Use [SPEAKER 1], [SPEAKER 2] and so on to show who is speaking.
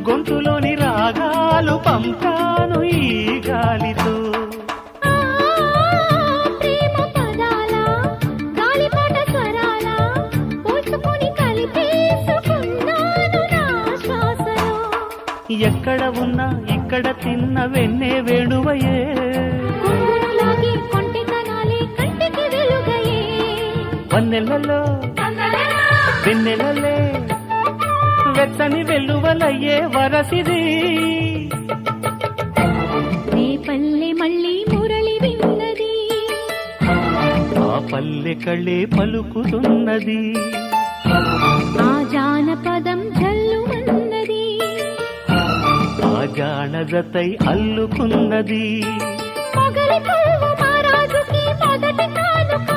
[SPEAKER 1] గొంతులోని రాగాలు పంపాను ఈ గాలితో.
[SPEAKER 2] ప్రేమ పదాల గాలిపాట స్వరాల పోల్చుకొని కలిపేసుకున్నాను నా శ్వాసలో.
[SPEAKER 1] ఎక్కడ ఉన్నా ఇక్కడ తిన్న వెన్నే వేణువయే,
[SPEAKER 2] కొంగునులాగి కొంటెతనాలే కంటికి వెలుగయే.
[SPEAKER 1] వన్నెలలో వెన్నెలలే వెచ్చని వెల్లువలయ్యే వరసిది.
[SPEAKER 2] నీ పల్లె మళ్ళీ మురళి విన్నది,
[SPEAKER 1] ఆ పల్లె కళ్ళే పలుకుతున్నది,
[SPEAKER 2] ఆ జానపదం జల్లుమన్నది,
[SPEAKER 1] ఆ జానజతై అల్లుకున్నది.
[SPEAKER 2] మొగలి పువ్వు మహారాజుకి మొదటి కానుక.